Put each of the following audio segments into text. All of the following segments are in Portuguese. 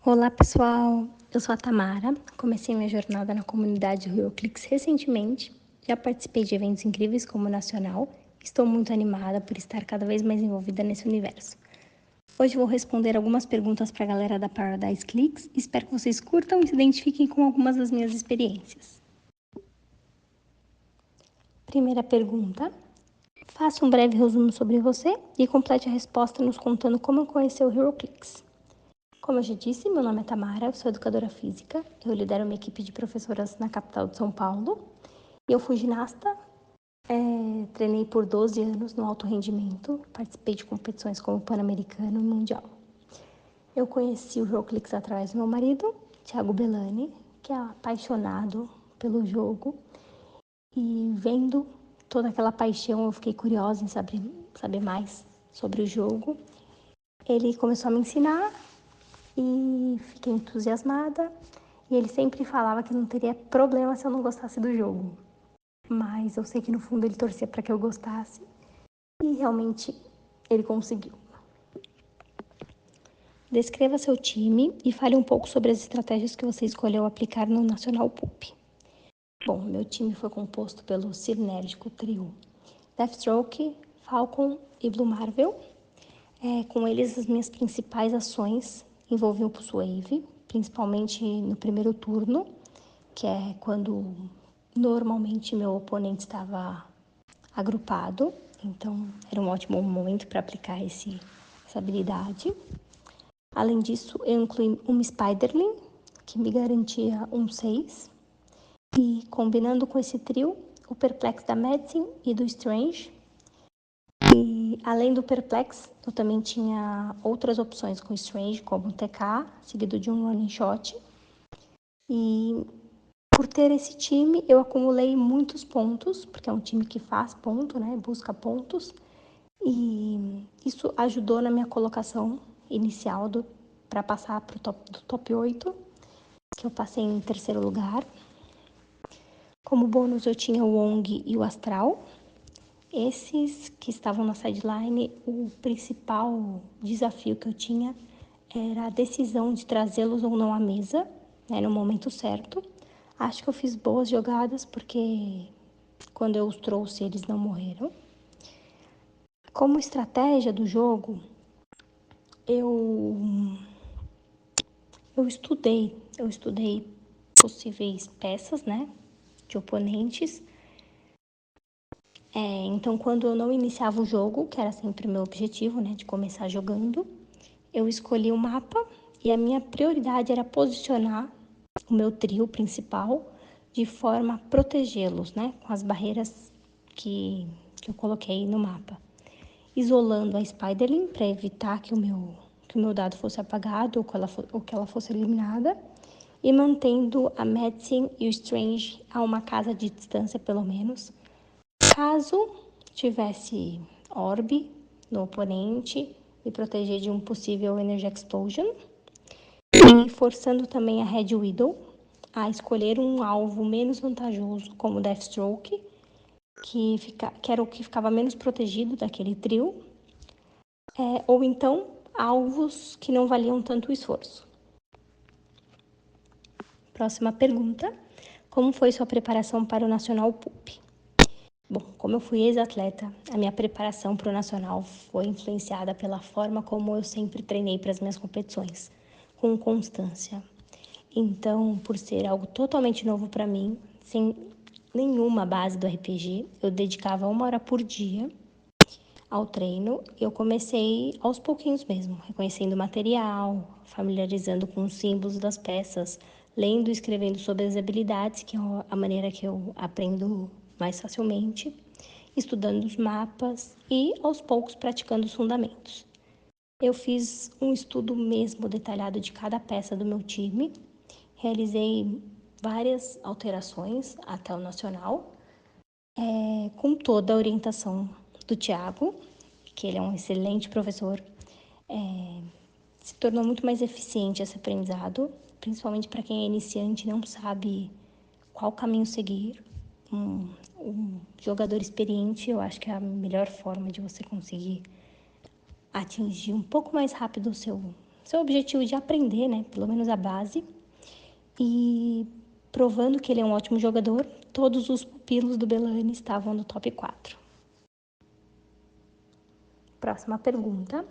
Olá pessoal, eu sou a Tamara, comecei minha jornada na comunidade HeroClix recentemente, já participei de eventos incríveis como o Nacional, estou muito animada por estar cada vez mais envolvida nesse universo. Hoje vou responder algumas perguntas para a galera da Paradise Clicks, espero que vocês curtam e se identifiquem com algumas das minhas experiências. Primeira pergunta, faça um breve resumo sobre você e complete a resposta nos contando como conheceu o HeroClix. Como eu já disse, meu nome é Tamara, eu sou educadora física, eu lidero uma equipe de professoras na capital de São Paulo. Eu fui ginasta, treinei por 12 anos no alto rendimento, participei de competições como Pan-Americano e Mundial. Eu conheci o HeroClix através do meu marido, Thiago Bellani, que é apaixonado pelo jogo. E vendo toda aquela paixão, eu fiquei curiosa em saber mais sobre o jogo. Ele começou a me ensinar e fiquei entusiasmada. E ele sempre falava que não teria problema se eu não gostasse do jogo. Mas eu sei que no fundo ele torcia para que eu gostasse. E realmente ele conseguiu. Descreva seu time e fale um pouco sobre as estratégias que você escolheu aplicar no Nacional Pup. Bom, meu time foi composto pelo sinérgico trio Deathstroke, Falcon e Blue Marvel. Com eles, as minhas principais ações envolviam o Pulse Wave, principalmente no primeiro turno, que é quando normalmente meu oponente estava agrupado, então era um ótimo momento para aplicar essa habilidade. Além disso, eu incluí uma Spiderling, que me garantia um 6, e combinando com esse trio, o Perplex da Medicine e do Strange. E além do Perplex, eu também tinha outras opções com Strange, como o TK, seguido de um Running Shot. E por ter esse time, eu acumulei muitos pontos, porque é um time que faz ponto, né? Busca pontos. E isso ajudou na minha colocação inicial para passar para do top 8, que eu passei em terceiro lugar. Como bônus, eu tinha o Wong e o Astral. Esses que estavam na sideline, o principal desafio que eu tinha era a decisão de trazê-los ou não à mesa, né, no momento certo. Acho que eu fiz boas jogadas, porque quando eu os trouxe, eles não morreram. Como estratégia do jogo, eu estudei possíveis peças, né, de oponentes. Então, quando eu não iniciava o jogo, que era sempre o meu objetivo, né, de começar jogando, eu escolhi o mapa e a minha prioridade era posicionar o meu trio principal de forma a protegê-los, né, com as barreiras que eu coloquei no mapa. Isolando a Spiderling para evitar que o meu dado fosse apagado ou que ela fosse eliminada. E mantendo a Medicine e o Strange a uma casa de distância, pelo menos. Caso tivesse Orb no oponente, me proteger de um possível Energy Explosion. E forçando também a Red Widow a escolher um alvo menos vantajoso, como Deathstroke, que era o que ficava menos protegido daquele trio. Ou então, alvos que não valiam tanto o esforço. Próxima pergunta. Como foi sua preparação para o Nacional Pup? Bom, como eu fui ex-atleta, a minha preparação para o Nacional foi influenciada pela forma como eu sempre treinei para as minhas competições, com constância. Então, por ser algo totalmente novo para mim, sem nenhuma base do RPG, eu dedicava 1 hora por dia ao treino. Eu comecei aos pouquinhos mesmo, reconhecendo o material, familiarizando com os símbolos das peças, lendo e escrevendo sobre as habilidades, que é a maneira que eu aprendo mais facilmente, estudando os mapas e, aos poucos, praticando os fundamentos. Eu fiz um estudo mesmo detalhado de cada peça do meu time, realizei várias alterações até o Nacional, com toda a orientação do Thiago, que ele é um excelente professor. Se tornou muito mais eficiente esse aprendizado, principalmente para quem é iniciante e não sabe qual caminho seguir. Um jogador experiente, eu acho que é a melhor forma de você conseguir atingir um pouco mais rápido o seu seu objetivo de aprender, né, pelo menos a base, e provando que ele é um ótimo jogador, todos os pupilos do Bellani estavam no top 4. Próxima pergunta.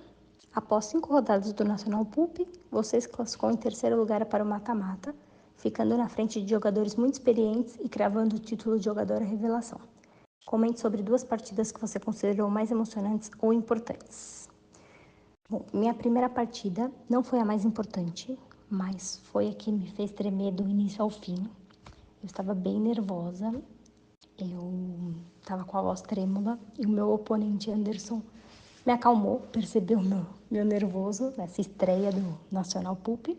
Após 5 rodadas do Nacional Pup, você se classificou em terceiro lugar para o mata-mata, ficando na frente de jogadores muito experientes e cravando o título de jogadora revelação. Comente sobre 2 partidas que você considerou mais emocionantes ou importantes. Bom, minha primeira partida não foi a mais importante, mas foi a que me fez tremer do início ao fim. Eu estava bem nervosa, eu estava com a voz trêmula e o meu oponente Anderson me acalmou, percebeu meu nervoso nessa estreia do Nacional Pup.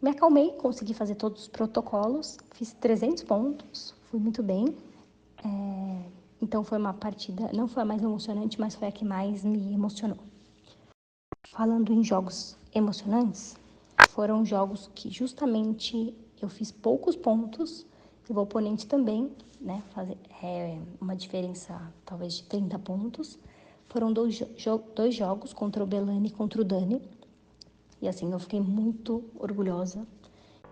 Me acalmei, consegui fazer todos os protocolos, fiz 300 pontos, fui muito bem. Então foi uma partida, não foi a mais emocionante, mas foi a que mais me emocionou. Falando em jogos emocionantes, foram jogos que justamente eu fiz poucos pontos e o oponente também, né, fazer uma diferença talvez de 30 pontos. Foram dois jogos contra o Bellani e contra o Dani. E assim, eu fiquei muito orgulhosa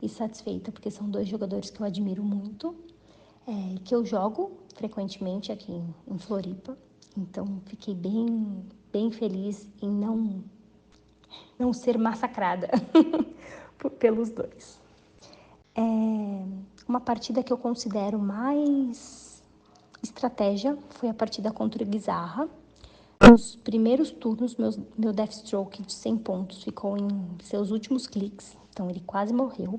e satisfeita, porque são 2 jogadores que eu admiro muito, que eu jogo frequentemente aqui em Floripa. Então, fiquei bem feliz em não ser massacrada pelos 2. Uma partida que eu considero mais estratégia foi a partida contra o Guizarra. Nos primeiros turnos, meu Deathstroke de 100 pontos ficou em seus últimos cliques, então ele quase morreu.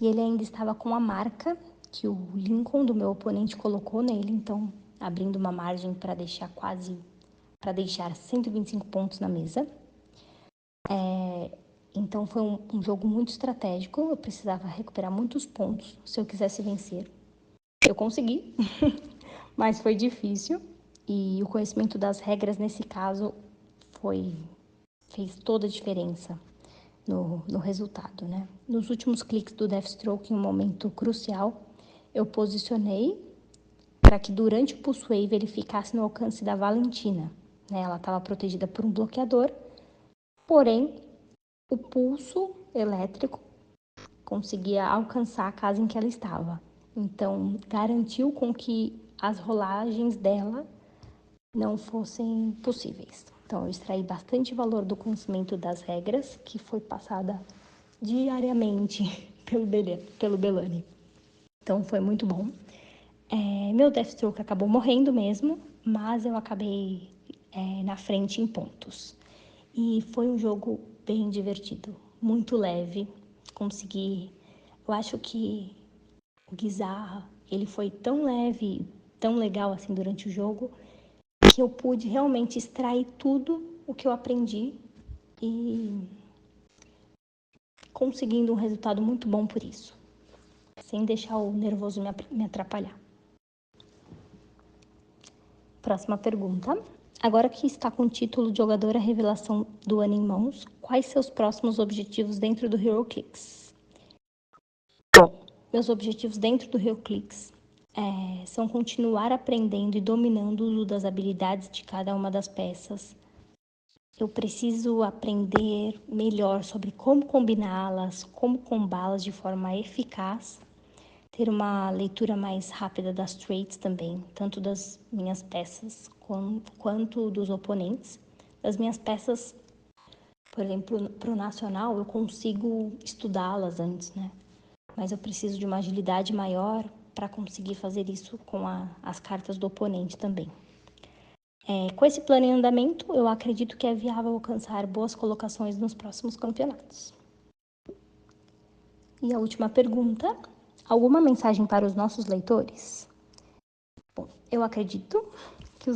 E ele ainda estava com a marca que o Lincoln do meu oponente colocou nele, então abrindo uma margem para deixar 125 pontos na mesa. Então foi um jogo muito estratégico, eu precisava recuperar muitos pontos se eu quisesse vencer. Eu consegui, mas foi difícil e o conhecimento das regras nesse caso fez toda a diferença no resultado, né? Nos últimos cliques do Deathstroke, em um momento crucial, eu posicionei para que durante o Pulse Wave ele ficasse no alcance da Valentina, né? Ela estava protegida por um bloqueador, porém o pulso elétrico conseguia alcançar a casa em que ela estava. Então, garantiu com que as rolagens dela não fossem possíveis. Então, eu extraí bastante valor do conhecimento das regras, que foi passada diariamente pelo Bellani. Então, foi muito bom. Meu Deathstroke acabou morrendo mesmo, mas eu acabei na frente em pontos. E foi um jogo bem divertido, muito leve. Eu acho que o Guizarra, ele foi tão leve, tão legal assim durante o jogo, que eu pude realmente extrair tudo o que eu aprendi e conseguindo um resultado muito bom por isso, sem deixar o nervoso me atrapalhar. Próxima pergunta. Agora que está com o título de jogadora revelação do ano em mãos, quais seus próximos objetivos dentro do HeroClix? Bom, meus objetivos dentro do HeroClix são continuar aprendendo e dominando o uso das habilidades de cada uma das peças. Eu preciso aprender melhor sobre como combiná-las, como combá-las de forma eficaz, ter uma leitura mais rápida das traits também, tanto das minhas peças quanto dos oponentes. Das minhas peças, por exemplo, para o nacional, eu consigo estudá-las antes, né? Mas eu preciso de uma agilidade maior para conseguir fazer isso com as cartas do oponente também. Com esse plano em andamento, eu acredito que é viável alcançar boas colocações nos próximos campeonatos. E a última pergunta: alguma mensagem para os nossos leitores? Bom, eu acredito que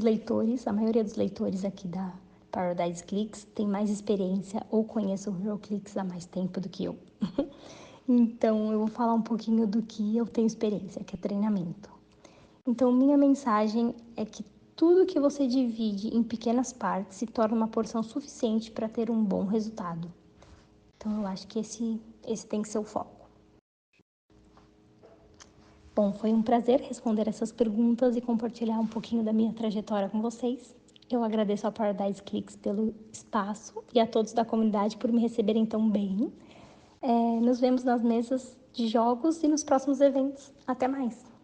a maioria dos leitores aqui da Paradise Clicks tem mais experiência ou conhece o HeroClix há mais tempo do que eu. Então, eu vou falar um pouquinho do que eu tenho experiência, que é treinamento. Então, minha mensagem é que tudo que você divide em pequenas partes se torna uma porção suficiente para ter um bom resultado. Então, eu acho que esse tem que ser o foco. Bom, foi um prazer responder essas perguntas e compartilhar um pouquinho da minha trajetória com vocês. Eu agradeço ao Paradise Cliques pelo espaço e a todos da comunidade por me receberem tão bem. Nos vemos nas mesas de jogos e nos próximos eventos. Até mais!